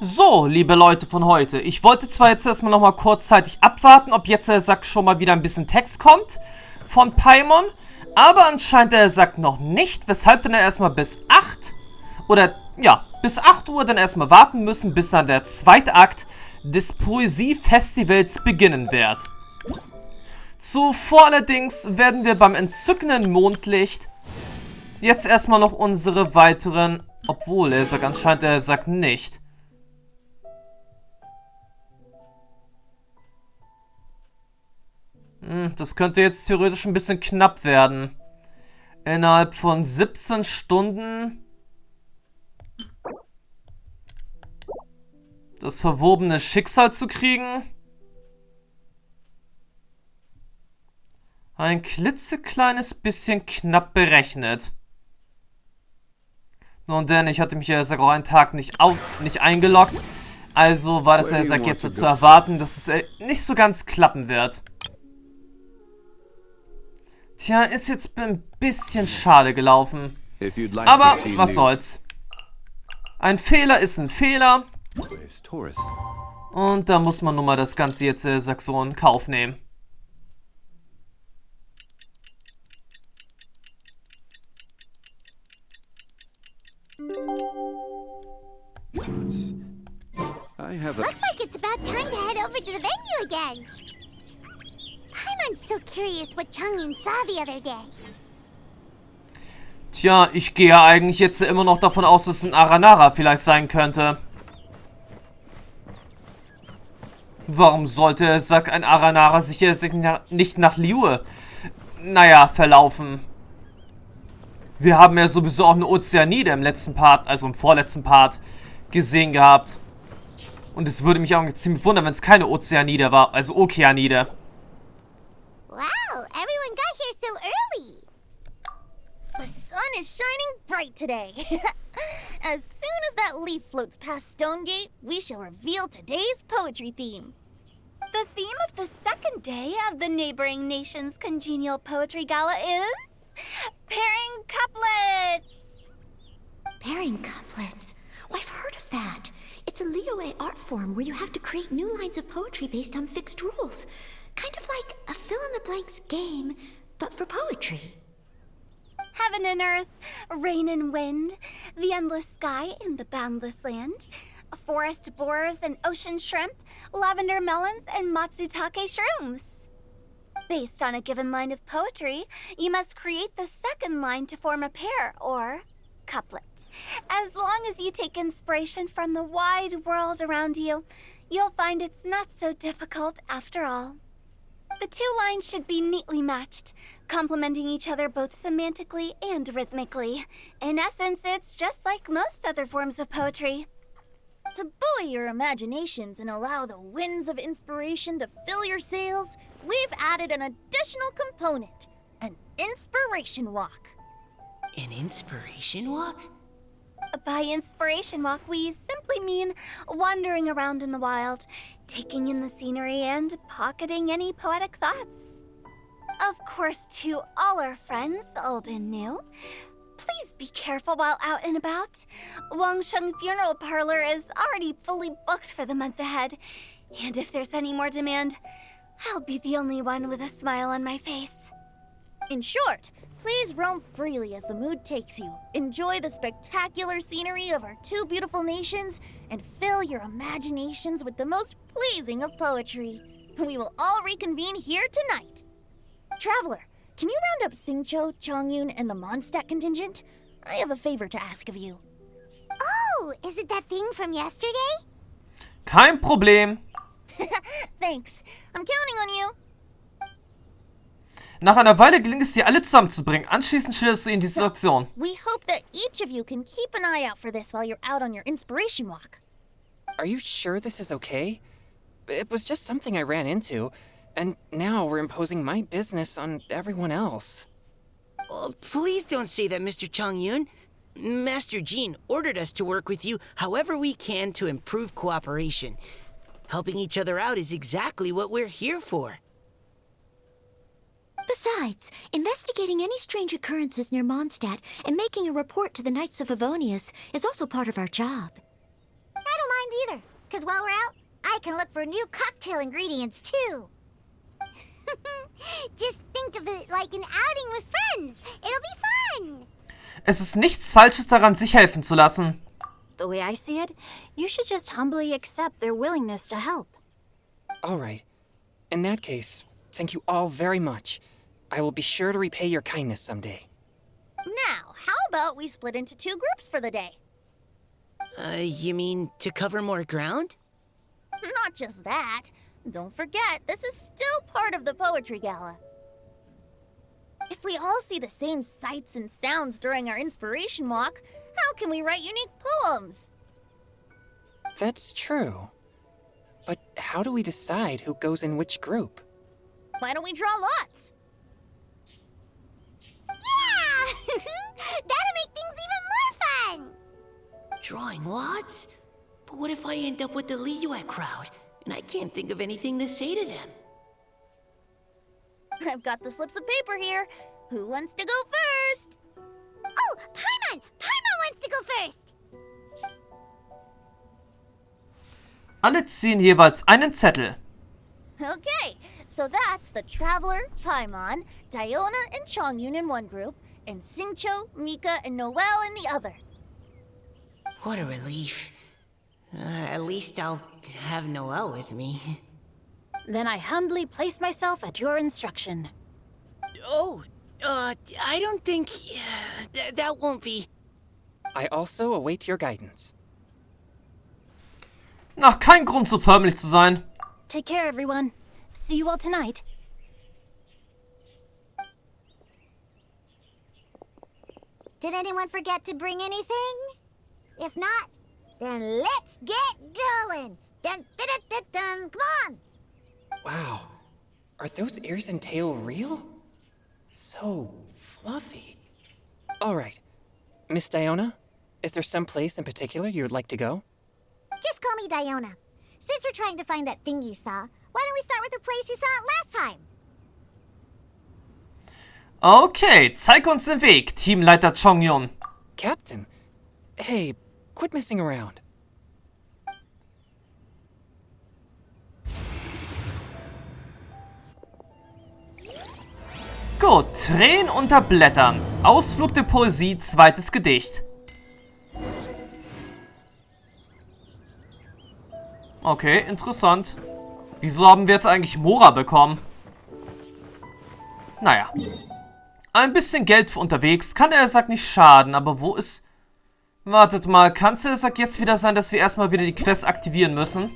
So, liebe Leute von heute, ich wollte zwar jetzt erstmal nochmal kurzzeitig abwarten, ob jetzt der Sack schon mal wieder ein bisschen Text kommt von Paimon, aber anscheinend der Sack noch nicht, weshalb wir dann erstmal bis 8 oder ja, bis 8 Uhr dann erstmal warten müssen, bis dann der zweite Akt des Poesie-Festivals beginnen wird. Zuvor allerdings werden wir beim entzückenden Mondlicht jetzt erstmal noch unsere weiteren, obwohl er sagt anscheinend der Sack nicht. Das könnte jetzt theoretisch ein bisschen knapp werden. Innerhalb von 17 Stunden das verwobene Schicksal zu kriegen. Ein klitzekleines bisschen knapp berechnet. Nun denn, ich hatte mich ja auch einen Tag nicht eingeloggt. Also war das ja jetzt zu erwarten, dass es nicht so ganz klappen wird. Tja, ist jetzt ein bisschen schade gelaufen. Aber was soll's. Ein Fehler ist ein Fehler. Und da muss man nun mal das Ganze jetzt so in Kauf nehmen. Looks like it's about time to head over to the venue again. I'm still curious what Changyun saw the other day. Tja, ich gehe ja eigentlich jetzt immer noch davon aus, dass es ein Aranara vielleicht sein könnte. Warum sollte ein Aranara sich nicht nach Liyue, verlaufen? Wir haben ja sowieso auch eine Ozeanide im letzten Part, also im vorletzten Part, gesehen gehabt. Und es würde mich auch ziemlich wundern, wenn es keine Ozeanide war, also Okeanide. Wow, everyone got here so early. The sun is shining bright today. As soon as that leaf floats past Stonegate, we shall reveal today's poetry theme. The theme of the second day of the neighboring nation's congenial poetry gala is pairing couplets. Pairing couplets? Oh, I've heard of that. It's a Liyue art form where you have to create new lines of poetry based on fixed rules. Kind of like a fill-in-the-blanks game, but for poetry. Heaven and earth, rain and wind, the endless sky and the boundless land, forest borers and ocean shrimp, lavender melons and matsutake shrooms. Based on a given line of poetry, you must create the second line to form a pair, or couplet. As long as you take inspiration from the wide world around you, you'll find it's not so difficult after all. The two lines should be neatly matched, complementing each other both semantically and rhythmically. In essence, it's just like most other forms of poetry. To buoy your imaginations and allow the winds of inspiration to fill your sails, we've added an additional component, an inspiration walk. An inspiration walk? By inspiration walk, we simply mean wandering around in the wild, taking in the scenery and pocketing any poetic thoughts. Of course, to all our friends, old and new, please be careful while out and about. Wangsheng Funeral Parlor is already fully booked for the month ahead, and if there's any more demand, I'll be the only one with a smile on my face. In short, please roam freely as the mood takes you. Enjoy the spectacular scenery of our two beautiful nations, and fill your imaginations with the most pleasing of poetry. We will all reconvene here tonight. Traveler, can you round up Singcho, Changyun, and the Mondstadt contingent? I have a favor to ask of you. Oh, is it that thing from yesterday? Kein Problem. Thanks. I'm counting on you. Nach einer Weile gelingt es dir, alle zusammenzubringen. Anschließend schilderst du ihnen die Situation. We hope that each of you can keep an eye out for this while you're out on your inspiration walk. Are you sure this is okay? It was just something I ran into, and now we're imposing my business on everyone else. Oh, please don't say that, Mr. Changyun. Master Jean ordered us to work with you however we can to improve cooperation. Helping each other out is exactly what we're here for. Besides, investigating any strange occurrences near Mondstadt and making a report to the Knights of Favonius is also part of our job. I don't mind either. Because while we're out, I can look for new cocktail ingredients too. Just think of it like an outing with friends. It'll be fun. Es ist nichts Falsches daran, sich helfen zu lassen. The way I see it, you should just humbly accept their willingness to help. All right. In that case, thank you all very much. I will be sure to repay your kindness someday. Now, how about we split into 2 groups for the day? You mean to cover more ground? Not just that. Don't forget, this is still part of the Poetry Gala. If we all see the same sights and sounds during our inspiration walk, how can we write unique poems? That's true. But how do we decide who goes in which group? Why don't we draw lots? Yeah! That'll make things even more fun. Drawing lots? But what if I end up with the Liyue crowd, and I can't think of anything to say to them? I've got the slips of paper here. Who wants to go first? Oh, Paimon! Paimon wants to go first. Alle ziehen jeweils einen Zettel. Okay, so that's the Traveler, Paimon, Diona, and Chongyun in one group, and Xingqiu, Mika, and Noelle in the other. What a relief. At least I'll have Noelle with me. Then I humbly place myself at your instruction. Oh, I don't think... that won't be... I also await your guidance. Na, kein Grund, so förmlich zu sein. Take care, everyone. See you all tonight. Did anyone forget to bring anything? If not, then let's get going. Dun, dun, dun, dun, dun. Come on. Wow. Are those ears and tail real? So fluffy. All right. Miss Diona, is there some place in particular you would like to go? Just call me Diona. Since we're trying to find that thing you saw, why don't we start with the place you saw it last time? Okay, zeig uns den Weg, Teamleiter Chongyun. Captain, hey, quit messing around. Gut, Tränen unter Blättern. Ausflug der Poesie, zweites Gedicht. Okay, interessant. Wieso haben wir jetzt eigentlich Mora bekommen? Naja. Ein bisschen Geld für unterwegs kann der Sack nicht schaden, aber wo ist... Wartet mal, kann der Sack jetzt wieder sein, dass wir erstmal wieder die Quest aktivieren müssen?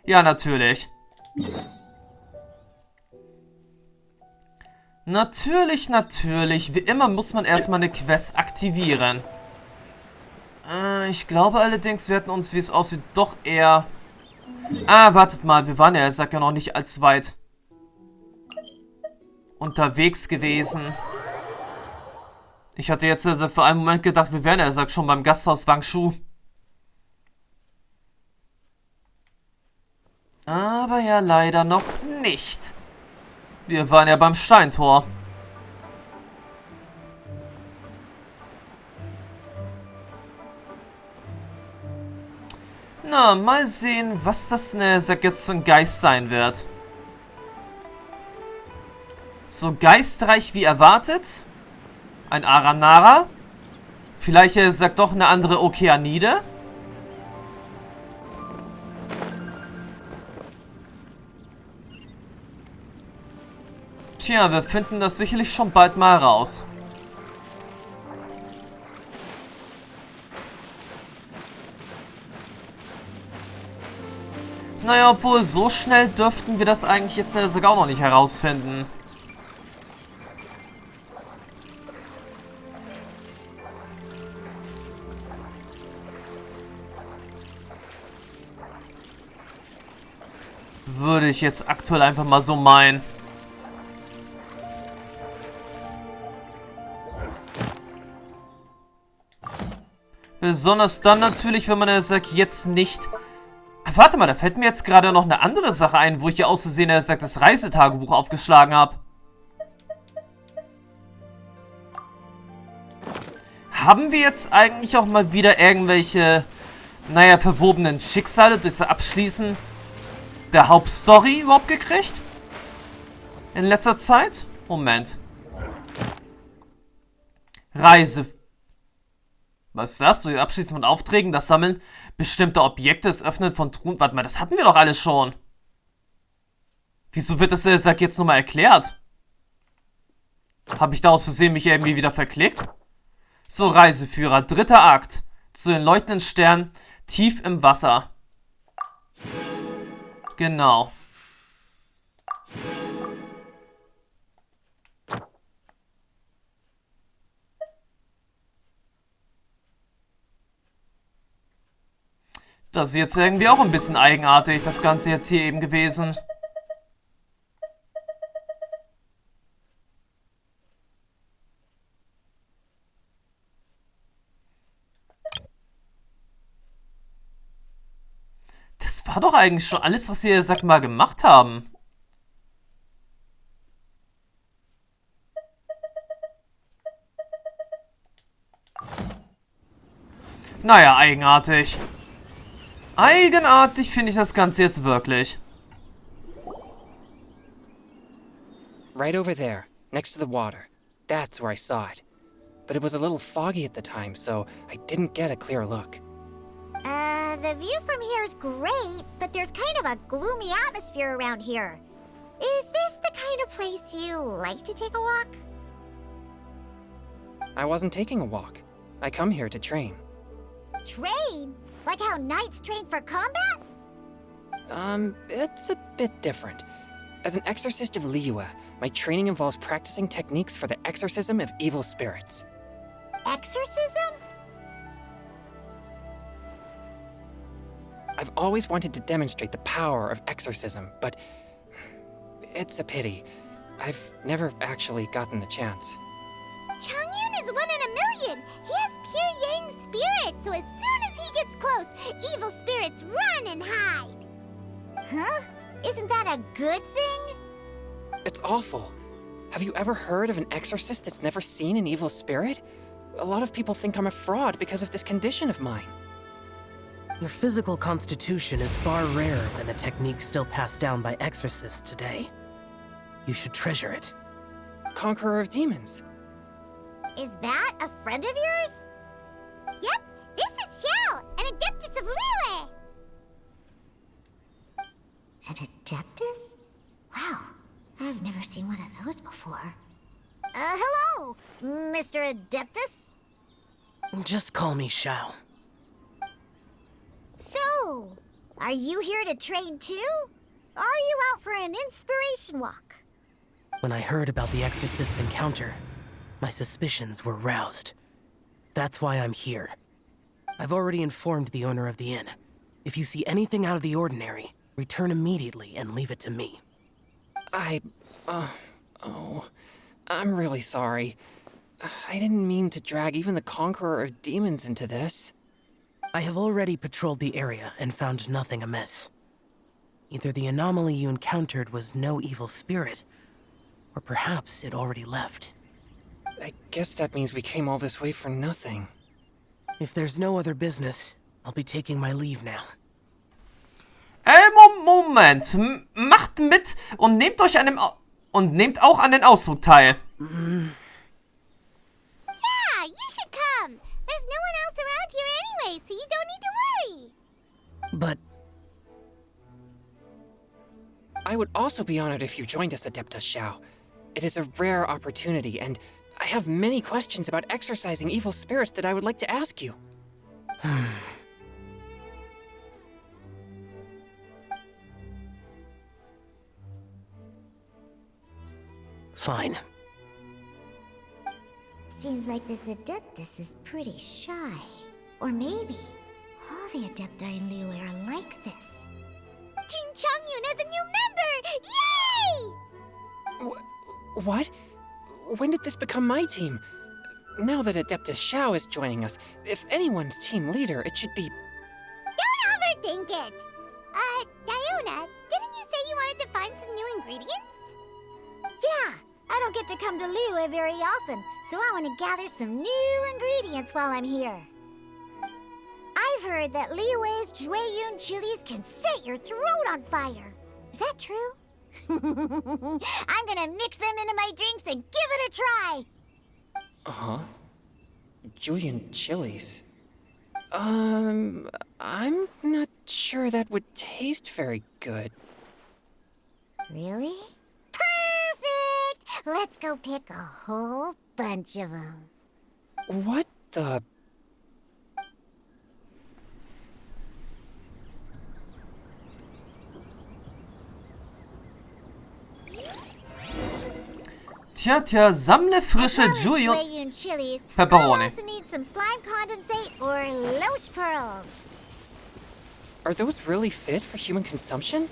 Ja, natürlich. Natürlich. Wie immer muss man erstmal eine Quest aktivieren. Ich glaube allerdings, wir hätten uns, wie es aussieht, doch eher... wartet mal, wir waren ja, ich sag ja noch nicht allzu weit unterwegs gewesen. Ich hatte jetzt also für einen Moment gedacht, wir wären ja, sag schon beim Gasthaus Wangshu. Aber ja, leider noch nicht. Wir waren ja beim Steintor. Na, mal sehen, was das jetzt für ein Geist sein wird. So geistreich wie erwartet. Ein Aranara. Vielleicht sagt doch eine andere Okeanide. Tja, wir finden das sicherlich schon bald mal raus. Naja, obwohl so schnell dürften wir das eigentlich jetzt sogar auch noch nicht herausfinden. Würde ich jetzt aktuell einfach mal so meinen. Besonders dann natürlich, wenn man jetzt nicht... Warte mal, da fällt mir jetzt gerade noch eine andere Sache ein, wo ich ja aus Versehen das Reisetagebuch aufgeschlagen habe. Haben wir jetzt eigentlich auch mal wieder irgendwelche naja, verwobenen Schicksale durch das Abschließen der Hauptstory überhaupt gekriegt? In letzter Zeit? Moment. Reise. Was ist das? Durch das Abschließen von Aufträgen, das Sammeln bestimmter Objekte, das Öffnen von Truhen. Warte mal, das hatten wir doch alles schon. Wieso wird das jetzt nochmal erklärt? Habe ich da aus Versehen mich irgendwie wieder verklickt? So, Reiseführer, 3. Akt. Zu den leuchtenden Sternen, tief im Wasser. Genau. Das ist jetzt irgendwie auch ein bisschen eigenartig, das Ganze jetzt hier eben gewesen. Das war doch eigentlich schon alles, was wir, sag mal, gemacht haben. Naja, eigenartig. Eigenartig finde ich das Ganze jetzt wirklich. Right over there, next to the water. That's where I saw it. But it was a little foggy at the time, so I didn't get a clear look. The view from here is great, but there's kind of a gloomy atmosphere around here. Is this the kind of place you like to take a walk? I wasn't taking a walk. I come here to train. Train? Like how knights train for combat? It's a bit different. As an exorcist of Liyue, my training involves practicing techniques for the exorcism of evil spirits. Exorcism? I've always wanted to demonstrate the power of exorcism, but it's a pity. I've never actually gotten the chance. Changyun is 1 in a million! He has pure yang spirit, so as soon as he gets close, evil spirits run and hide! Huh? Isn't that a good thing? It's awful. Have you ever heard of an exorcist that's never seen an evil spirit? A lot of people think I'm a fraud because of this condition of mine. Your physical constitution is far rarer than the techniques still passed down by exorcists today. You should treasure it. Conqueror of demons. Is that a friend of yours? Yep, this is Xiao, an adeptus of Liyue! An adeptus? Wow, I've never seen one of those before. Hello, Mr. Adeptus? Just call me Xiao. So, are you here to train too? Or are you out for an inspiration walk? When I heard about the exorcist's encounter, my suspicions were roused. That's why I'm here. I've already informed the owner of the inn. If you see anything out of the ordinary, return immediately and leave it to me. I'm really sorry. I didn't mean to drag even the Conqueror of Demons into this. I have already patrolled the area and found nothing amiss. Either the anomaly you encountered was no evil spirit, or perhaps it already left. I guess that means we came all this way for nothing. If there's no other business, I'll be taking my leave now. Moment. Macht mit und nehmt euch und nehmt auch an den Ausflug teil. Yeah, you should come. There's no one else around here anyway, so you don't need to worry. But I would also be honored if you joined us, Adeptus Xiao. It is a rare opportunity, and I have many questions about exorcising evil spirits that I would like to ask you. fine. Seems like this Adeptus is pretty shy. Or maybe all the Adepti in Liyue are like this. Team Changyun has a new member! Yay! What? When did this become my team? Now that Adeptus Xiao is joining us, if anyone's team leader, it should be... Don't overthink it! Diona, didn't you say you wanted to find some new ingredients? Yeah, I don't get to come to Liyue very often, so I want to gather some new ingredients while I'm here. I I've heard that Liyue's Jueyun chilies can set your throat on fire. Is that true? I'm gonna mix them into my drinks and give it a try. Uh-huh. Julian chilies. I'm not sure that would taste very good. Really? Perfect! Let's go pick a whole bunch of them. What the... Tja, sammle frische Jueyun Jueyun chilies. Pepperoni. I also need some slime condensate or loach pearls. Are those really fit for human consumption?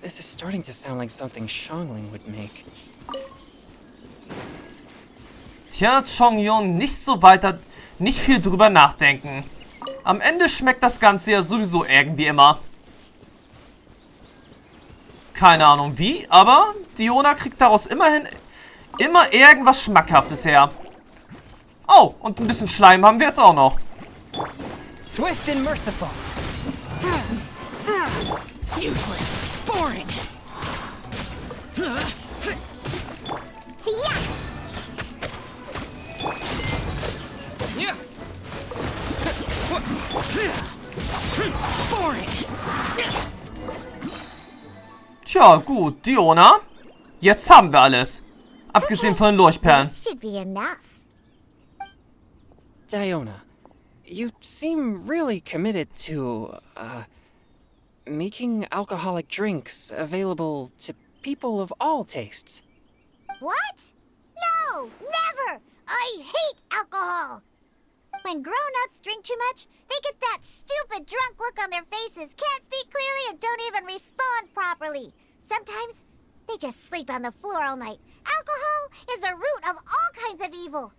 This is starting to sound like something Xiangling would make. Tja, Chongyun, nicht viel drüber nachdenken. Am Ende schmeckt das Ganze ja sowieso irgendwie immer. Keine Ahnung wie, aber Diona kriegt daraus immerhin immer irgendwas Schmackhaftes her. Oh, und ein bisschen Schleim haben wir jetzt auch noch. Swift and merciful. Useless. Boring. Yeah. Boring. Tja, gut, Diona. Jetzt haben wir alles. Abgesehen von den Leuchtperlen. This should be enough. Diona, you seem really committed to, making alcoholic drinks available to people of all tastes. What? No, never! I hate alcohol! When grown-ups drink too much, they get that stupid drunk look on their faces, can't speak clearly, and don't even respond properly. Sometimes, they just sleep on the floor all night. Alcohol is the root of all kinds of evil.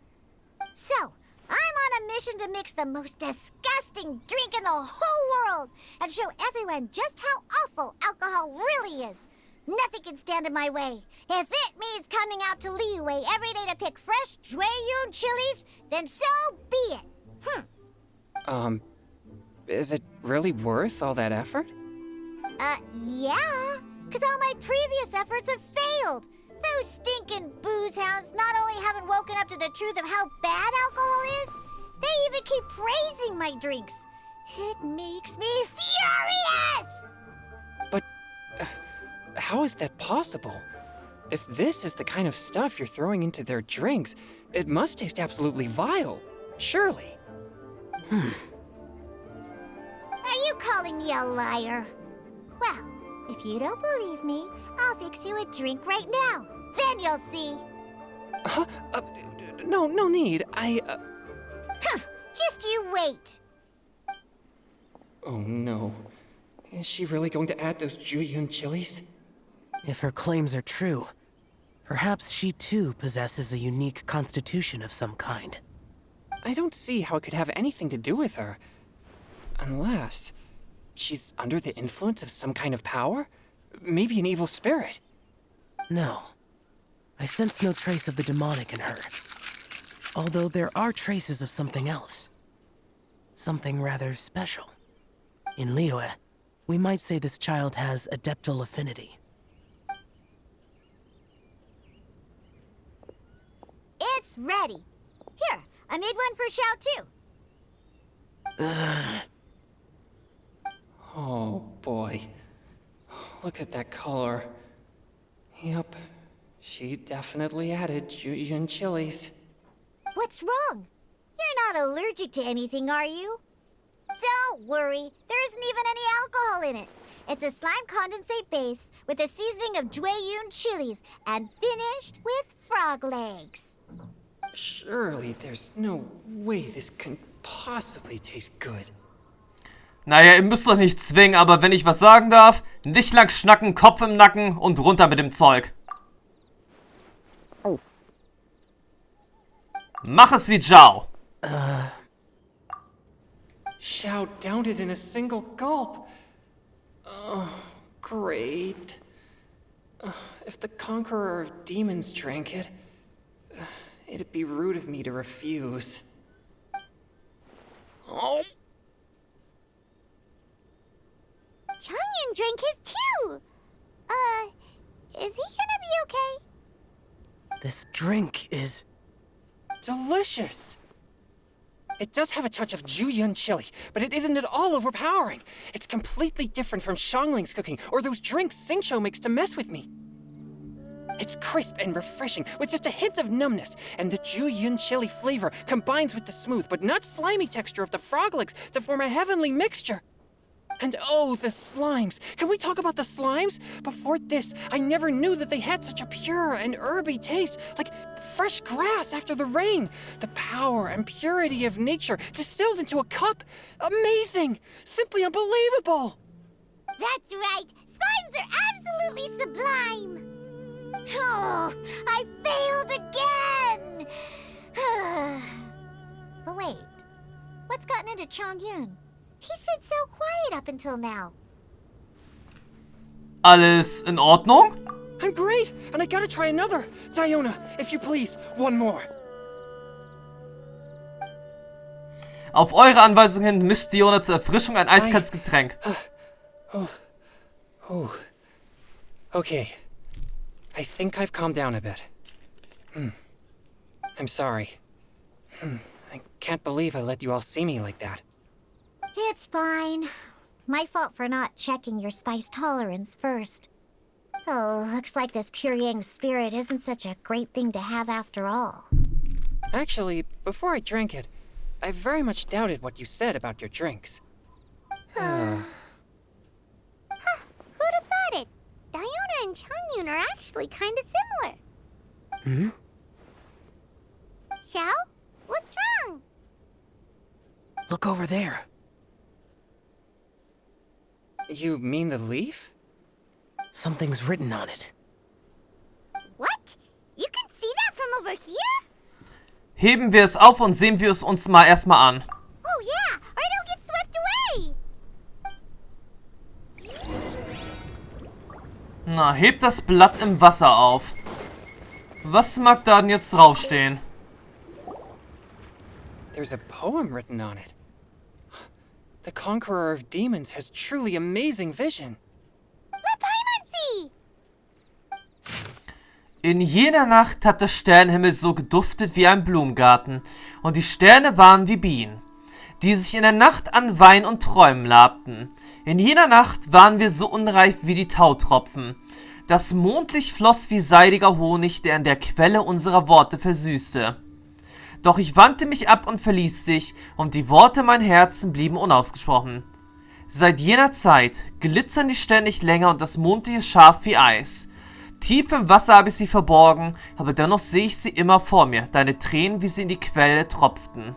So, I'm on a mission to mix the most disgusting drink in the whole world and show everyone just how awful alcohol really is. Nothing can stand in my way. If it means coming out to Liyue every day to pick fresh Jueyun chilies, then so be it. Is it really worth all that effort? Yeah. Because all my previous efforts have failed. Those stinking booze hounds not only haven't woken up to the truth of how bad alcohol is, they even keep praising my drinks. It makes me furious! But how is that possible? If this is the kind of stuff you're throwing into their drinks, it must taste absolutely vile. Surely. Are you calling me a liar? Well, if you don't believe me, I'll fix you a drink right now. Then you'll see. No need. Just you wait. Oh no. Is she really going to add those Jueyun chilies? If her claims are true, perhaps she too possesses a unique constitution of some kind. I don't see how it could have anything to do with her. Unless she's under the influence of some kind of power? Maybe an evil spirit. No. I sense no trace of the demonic in her. Although there are traces of something else. Something rather special. In Liyue, we might say this child has adeptal affinity. It's ready. Here, I made one for Xiao too. Oh boy. Look at that color. Yep. She definitely added Jueyun chilies. What's wrong? You're not allergic to anything, are you? Don't worry. There isn't even any alcohol in it. It's a slime condensate base with a seasoning of Jueyun chilies and finished with frog legs. Surely there's no way this can possibly taste good. Naja, ihr müsst euch nicht zwingen, aber wenn ich was sagen darf, nicht lang schnacken, Kopf im Nacken und runter mit dem Zeug. Mach es wie Zhao. Xiao downed it in a single gulp. Oh, great. If the Conqueror of Demons drank it, it'd be rude of me to refuse. Oh, drank his too. Is he gonna be okay? This drink is... delicious! It does have a touch of Jueyun chili, but it isn't at all overpowering. It's completely different from Xiangling's cooking or those drinks Xingqiu makes to mess with me. It's crisp and refreshing, with just a hint of numbness, and the Jueyun chili flavor combines with the smooth but not slimy texture of the frog legs to form a heavenly mixture. And oh, the slimes! Can we talk about the slimes? Before this, I never knew that they had such a pure and herby taste, like fresh grass after the rain. The power and purity of nature distilled into a cup. Amazing! Simply unbelievable! That's right. Slimes are absolutely sublime. Oh, I failed again. But wait, what's gotten into Chongyun? He's been so quiet up until now. Alles in Ordnung? I'm great, and I gotta try another. Diona, if you please, one more. Auf eure Anweisung hin mischt Diona zur Erfrischung ein eiskaltes Getränk. Okay. I think I've calmed down a bit. I'm sorry. I can't believe I let you all see me like that. It's fine. My fault for not checking your spice tolerance first. Oh, looks like this pure Yang spirit isn't such a great thing to have after all. Actually, before I drank it, I very much doubted what you said about your drinks. Who'd have thought it? Diona and Chongyun are actually kind of similar. Xiao? What's wrong? Look over there. You mean the leaf? Something's written on it. What? You can see that from over here? Heben wir es auf und sehen wir es uns mal erstmal an. Oh yeah, or it'll get swept away. Na, hebt das Blatt im Wasser auf. Was mag da denn jetzt draufstehen? There's a poem written on it. The conqueror of demons has truly amazing vision. Let Paimon see. In jener Nacht hat der Sternenhimmel so geduftet wie ein Blumengarten, und die Sterne waren wie Bienen, die sich in der Nacht an Wein und Träumen labten. In jener Nacht waren wir so unreif wie die Tautropfen. Das Mondlicht floss wie seidiger Honig, der in der Quelle unserer Worte versüßte. Doch ich wandte mich ab und verließ dich, und die Worte mein Herzen blieben unausgesprochen. Seit jener Zeit glitzern die Sterne nicht länger und das Mondlicht ist scharf wie Eis. Tief im Wasser habe ich sie verborgen, aber dennoch sehe ich sie immer vor mir, deine Tränen, wie sie in die Quelle tropften.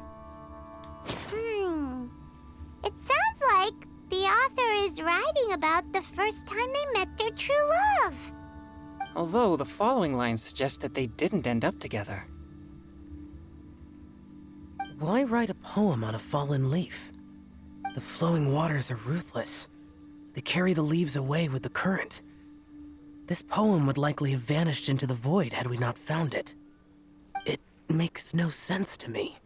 It sounds like the author is writing about the first time they met their true love. Although the following lines suggest that they didn't end up together. Why write a poem on a fallen leaf? The flowing waters are ruthless. They carry the leaves away with the current. This poem would likely have vanished into the void had we not found it. It makes no sense to me.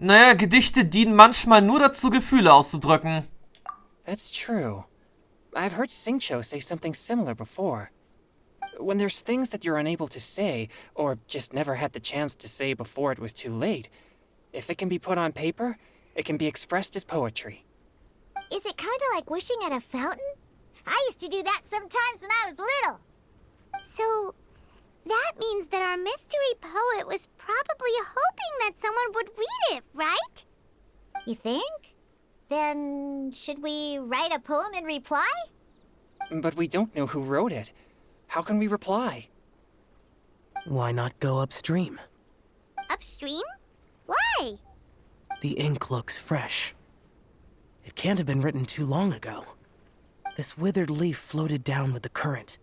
Naja, Gedichte dienen manchmal nur dazu, Gefühle auszudrücken. That's true. I've heard Xingqiu say something similar before. When there's things that you're unable to say, or just never had the chance to say before it was too late, if it can be put on paper, it can be expressed as poetry. Is it kind of like wishing at a fountain? I used to do that sometimes when I was little. So, that means that our mystery poet was probably hoping that someone would read it, right? You think? Then, should we write a poem in reply? But we don't know who wrote it. How can we reply? Why not go upstream? Upstream? Why? The ink looks fresh. It can't have been written too long ago. This withered leaf floated down with the current.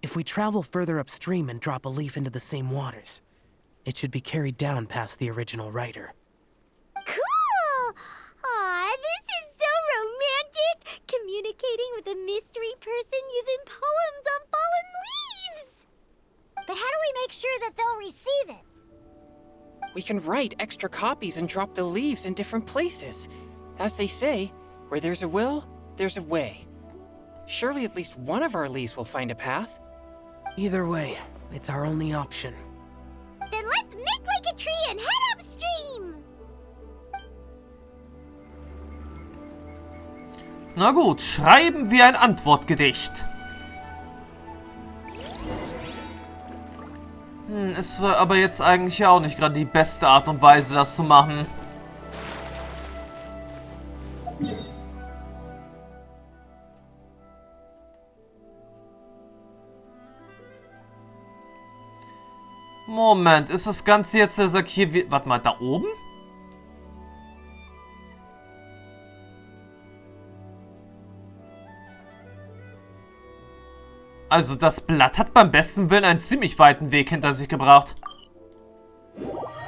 If we travel further upstream and drop a leaf into the same waters, it should be carried down past the original writer. Cool! Aw, this is so romantic! Communicating with a mystery person using poems on fallen leaves! But how do we make sure that they'll receive it? We can write extra copies and drop the leaves in different places. As they say, where there's a will, there's a way. Surely at least one of our leaves will find a path. Either way, it's our only option. Then let's make like a tree and head upstream! Na gut, schreiben wir ein Antwortgedicht. Es war aber jetzt eigentlich ja auch nicht gerade die beste Art und Weise, das zu machen. Moment, ist das Ganze jetzt, der sagt hier, wie, warte mal, da oben? Also das Blatt hat beim besten Willen einen ziemlich weiten Weg hinter sich gebracht.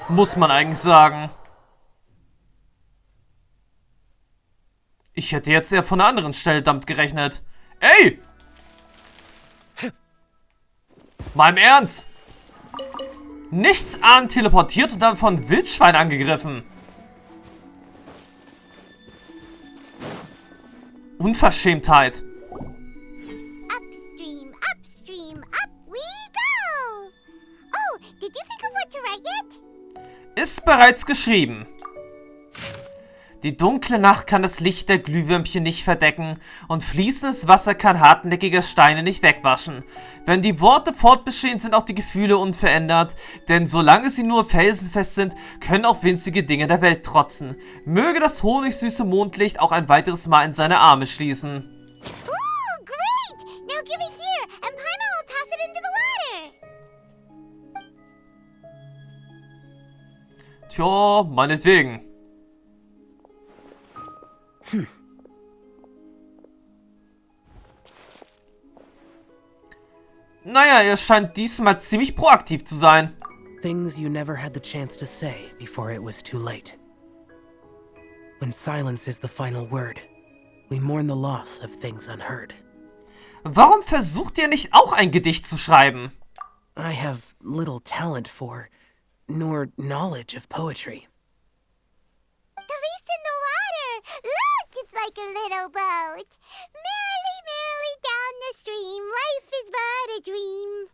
Muss man eigentlich sagen. Ich hätte jetzt eher von einer anderen Stelle damit gerechnet. Ey! Mal im Ernst! Nichts ahnend teleportiert und dann von Wildschwein angegriffen. Unverschämtheit. Upstream, upstream, up we go! Oh, did you think of what to write yet? Ist bereits geschrieben. Die dunkle Nacht kann das Licht der Glühwürmchen nicht verdecken und fließendes Wasser kann hartnäckige Steine nicht wegwaschen. Wenn die Worte fortbestehen, sind auch die Gefühle unverändert, denn solange sie nur felsenfest sind, können auch winzige Dinge der Welt trotzen. Möge das honigsüße Mondlicht auch ein weiteres Mal in seine Arme schließen. Ooh, great! Now give it here, and Paimon will toss it into the water! Tja, meinetwegen. Naja, er scheint diesmal ziemlich proaktiv zu sein. Things you never had the chance to say before it was too late. When silence is the final word, we mourn the loss of things unheard. Warum versucht ihr nicht auch ein Gedicht zu schreiben? I have little talent for, nor knowledge of poetry. The leaf's in the water! Look, it's like a little boat! Merrily, merrily down the stream, life is but a dream.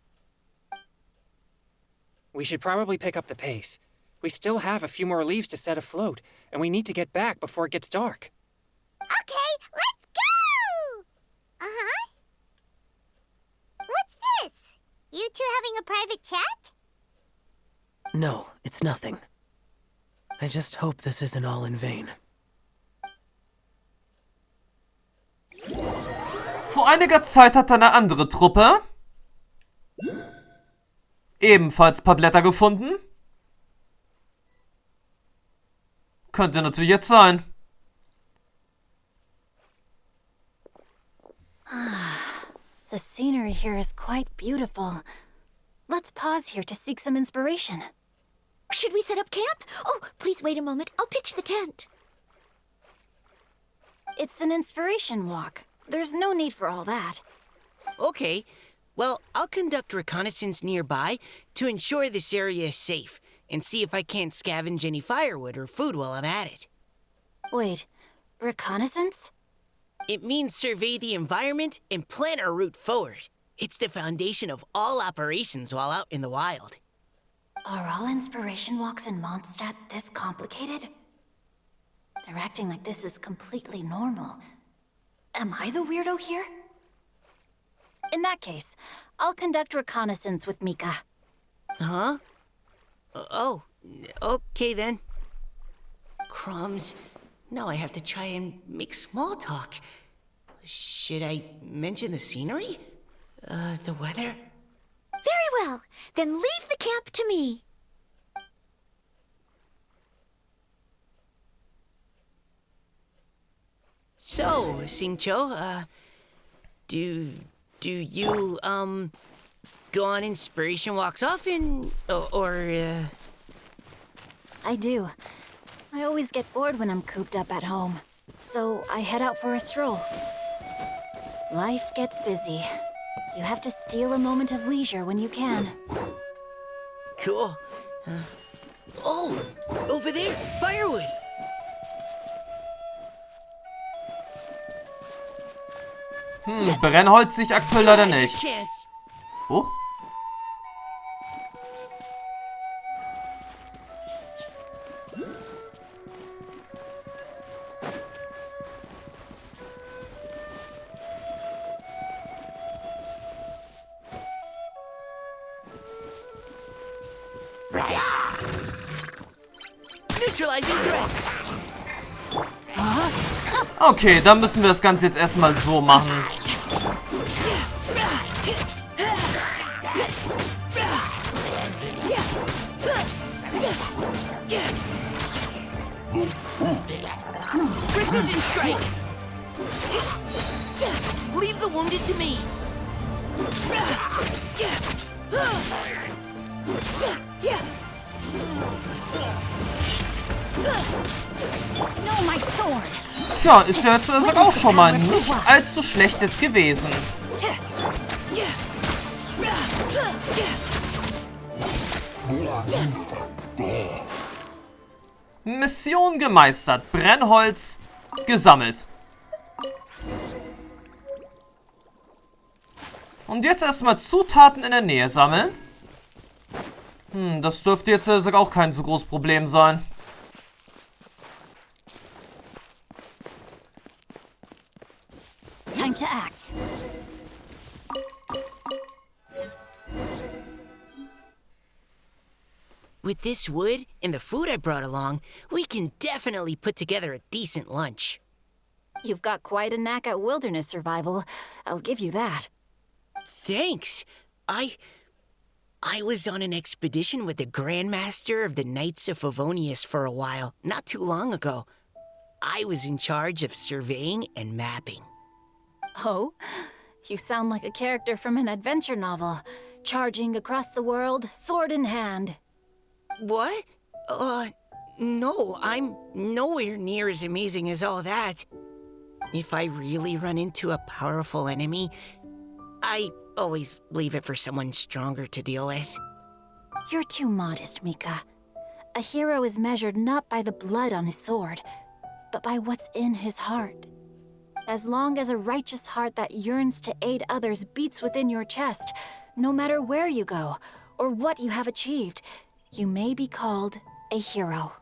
We should probably pick up the pace. We still have a few more leaves to set afloat, and we need to get back before it gets dark. Okay, let's go! Uh-huh. What's this? You two having a private chat? No, it's nothing. I just hope this isn't all in vain. Vor einiger Zeit hat eine andere Truppe ebenfalls ein paar Blätter gefunden. Könnte natürlich jetzt sein. The scenery here is quite beautiful. Let's pause here to seek some inspiration. Should we set up camp? Oh, please wait a moment. I'll pitch the tent. It's an inspiration walk. There's no need for all that. Okay. Well, I'll conduct reconnaissance nearby to ensure this area is safe and see if I can't scavenge any firewood or food while I'm at it. Wait, reconnaissance? It means survey the environment and plan our route forward. It's the foundation of all operations while out in the wild. Are all inspiration walks in Mondstadt this complicated? They're acting like this is completely normal. Am I the weirdo here? In that case, I'll conduct reconnaissance with Mika. Huh? Oh, okay then. Crumbs. Now I have to try and make small talk. Should I mention the scenery? The weather? Very well. Then leave the camp to me. So, Xingqiu, do you, go on inspiration walks often, or? I do. I always get bored when I'm cooped up at home. So I head out for a stroll. Life gets busy. You have to steal a moment of leisure when you can. Cool. Oh, over there, firewood. Brennholz sehe ich aktuell leider nicht. Oh? Okay, dann müssen wir das Ganze jetzt erstmal so machen. Precision strike. Leave the wounded to me. No, my sword. Tja, ist ja jetzt auch schon mal nicht allzu schlecht jetzt gewesen. Mission gemeistert. Brennholz gesammelt. Und jetzt erstmal Zutaten in der Nähe sammeln. Das dürfte jetzt auch kein so großes Problem sein. Time to act. With this wood and the food I brought along, we can definitely put together a decent lunch. You've got quite a knack at wilderness survival. I'll give you that. Thanks. I was on an expedition with the Grandmaster of the Knights of Favonius for a while, not too long ago. I was in charge of surveying and mapping. Oh? You sound like a character from an adventure novel. Charging across the world, sword in hand. What? No, I'm nowhere near as amazing as all that. If I really run into a powerful enemy, I always leave it for someone stronger to deal with. You're too modest, Mika. A hero is measured not by the blood on his sword, but by what's in his heart. As long as a righteous heart that yearns to aid others beats within your chest, no matter where you go or what you have achieved, you may be called a hero.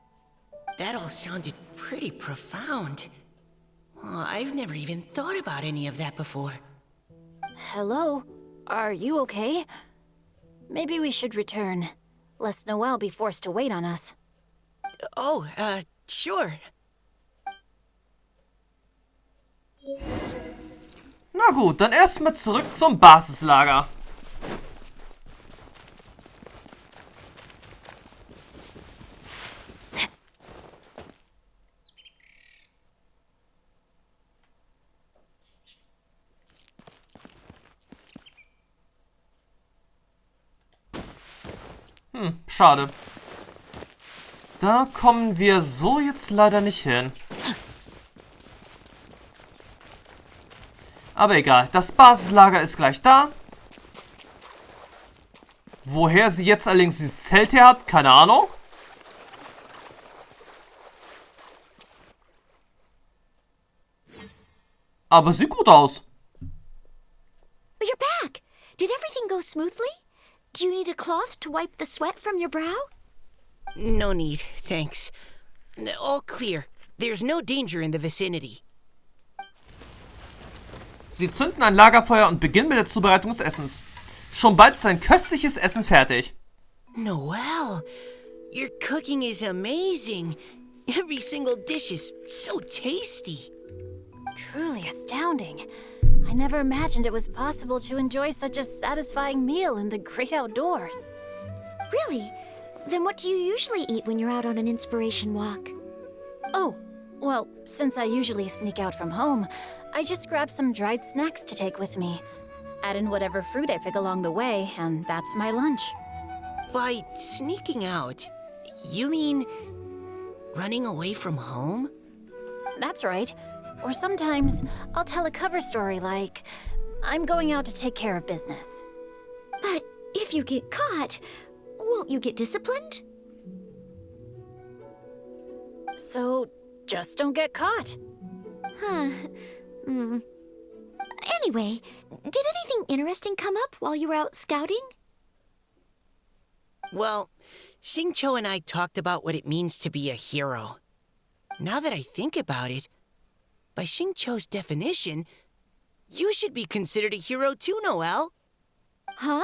That all sounded pretty profound. Well, I've never even thought about any of that before. Hello? Are you okay? Maybe we should return, lest Noelle be forced to wait on us. Oh, sure. Na gut, dann erstmal zurück zum Basislager. Schade. Da kommen wir so jetzt leider nicht hin. Aber egal, das Basislager ist gleich da. Woher sie jetzt allerdings dieses Zelt her hat, keine Ahnung. Aber sieht gut aus. You're back. Did everything go smoothly? Do you need a cloth to wipe the sweat from your brow? No need, thanks. All clear. There's no danger in the vicinity. Sie zünden ein Lagerfeuer und beginnen mit der Zubereitung des Essens. Schon bald ist ein köstliches Essen fertig. Noelle, your cooking is amazing. Every single dish is so tasty. Truly astounding. I never imagined it was possible to enjoy such a satisfying meal in the great outdoors. Really? Then what do you usually eat when you're out on an inspiration walk? Oh, well, since I usually sneak out from home, I just grab some dried snacks to take with me. Add in whatever fruit I pick along the way, and that's my lunch. By sneaking out, you mean running away from home? That's right. Or sometimes I'll tell a cover story like, I'm going out to take care of business. But if you get caught, won't you get disciplined? So just don't get caught. Huh. Anyway, did anything interesting come up while you were out scouting? Well, Xingqiu and I talked about what it means to be a hero. Now that I think about it, by Xingqiu's definition, you should be considered a hero too, Noelle. Huh?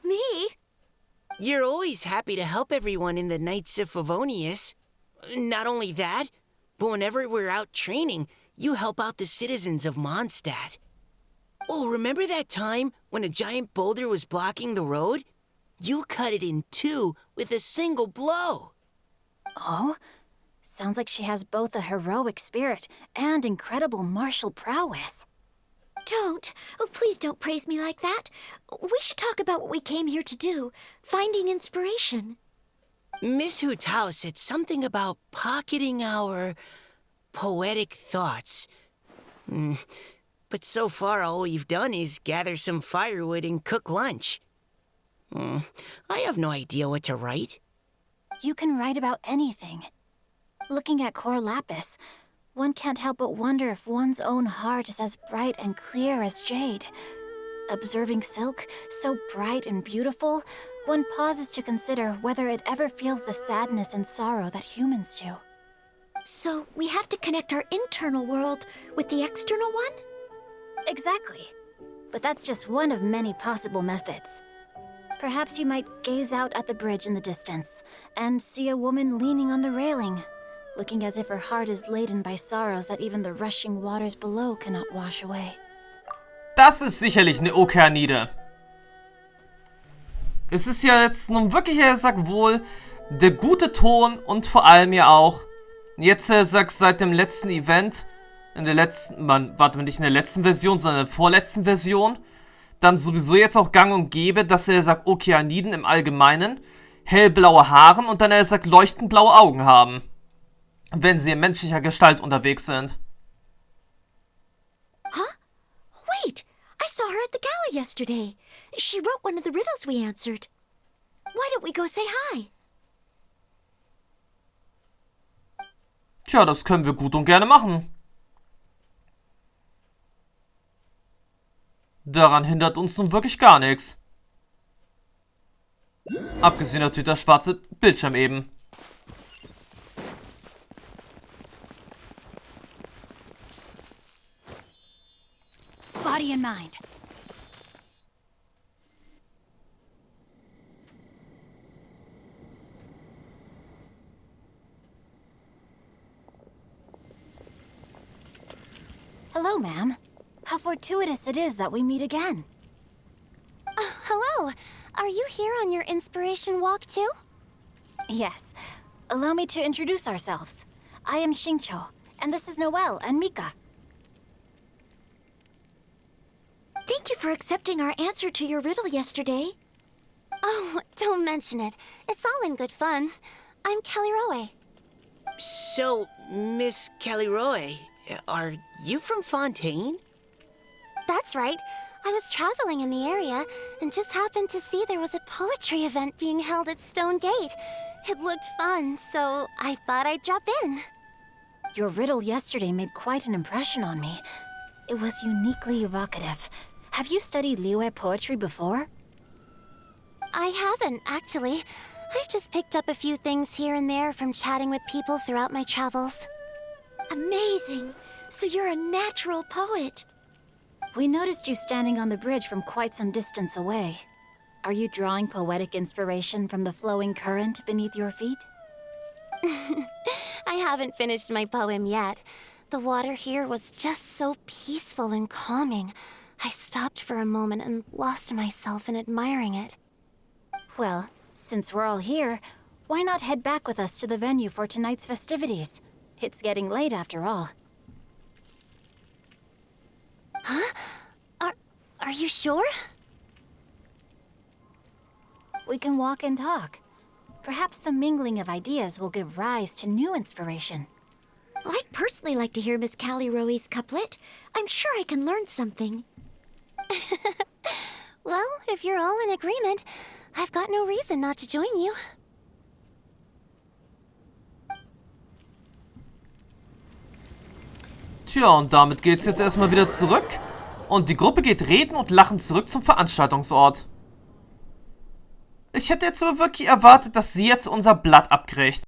Me? You're always happy to help everyone in the Knights of Favonius. Not only that, but whenever we're out training, you help out the citizens of Mondstadt. Oh, remember that time when a giant boulder was blocking the road? You cut it in two with a single blow. Oh? Sounds like she has both a heroic spirit and incredible martial prowess. Don't. Oh, please don't praise me like that. We should talk about what we came here to do, finding inspiration. Miss Hu Tao said something about pocketing our poetic thoughts. But so far all we've done is gather some firewood and cook lunch. I have no idea what to write. You can write about anything. Looking at Core Lapis, one can't help but wonder if one's own heart is as bright and clear as jade. Observing silk, so bright and beautiful, one pauses to consider whether it ever feels the sadness and sorrow that humans do. So we have to connect our internal world with the external one? Exactly. But that's just one of many possible methods. Perhaps you might gaze out at the bridge in the distance and see a woman leaning on the railing, looking as if her heart is laden by sorrows that even the rushing waters below cannot wash away. Das ist sicherlich eine Okeanide. Es ist ja jetzt nun wirklich, sagt wohl, der gute Ton und vor allem ja auch, jetzt sagt seit dem letzten Event, in der letzten, nicht in der letzten Version, sondern in der vorletzten Version, dann sowieso jetzt auch gang und gäbe, dass er sagt, Okeaniden im Allgemeinen hellblaue Haare und dann sagt, leuchtend blaue Augen haben, wenn sie in menschlicher Gestalt unterwegs sind. Huh? Wait! I saw her at the gala yesterday. She wrote one of the riddles we answered. Why don't we go say hi? Tja, das können wir gut und gerne machen. Daran hindert uns nun wirklich gar nichts. Abgesehen natürlich das schwarze Bildschirm eben. Body and mind. Hello, ma'am. How fortuitous it is that we meet again. Hello. Are you here on your inspiration walk too? Yes. Allow me to introduce ourselves. I am Xingqiu, and this is Noelle and Mika. Thank you for accepting our answer to your riddle yesterday. Oh, don't mention it. It's all in good fun. I'm Caliroe. So, Miss Caliroe, are you from Fontaine? That's right. I was traveling in the area and just happened to see there was a poetry event being held at Stone Gate. It looked fun, so I thought I'd drop in. Your riddle yesterday made quite an impression on me. It was uniquely evocative. Have you studied Liyue poetry before? I haven't, actually. I've just picked up a few things here and there from chatting with people throughout my travels. Amazing! So you're a natural poet. We noticed you standing on the bridge from quite some distance away. Are you drawing poetic inspiration from the flowing current beneath your feet? I haven't finished my poem yet. The water here was just so peaceful and calming. I stopped for a moment and lost myself in admiring it. Well, since we're all here, why not head back with us to the venue for tonight's festivities? It's getting late after all. Huh? Are you sure? We can walk and talk. Perhaps the mingling of ideas will give rise to new inspiration. I'd personally like to hear Miss Caliroe's couplet. I'm sure I can learn something. Well, if you're all in agreement, I've got no reason not to join you. Tja, und damit geht's jetzt erstmal wieder zurück Und die Gruppe geht reden und lachen zurück zum Veranstaltungsort. Ich hätte jetzt aber wirklich erwartet, dass sie jetzt unser Blatt abkriegt.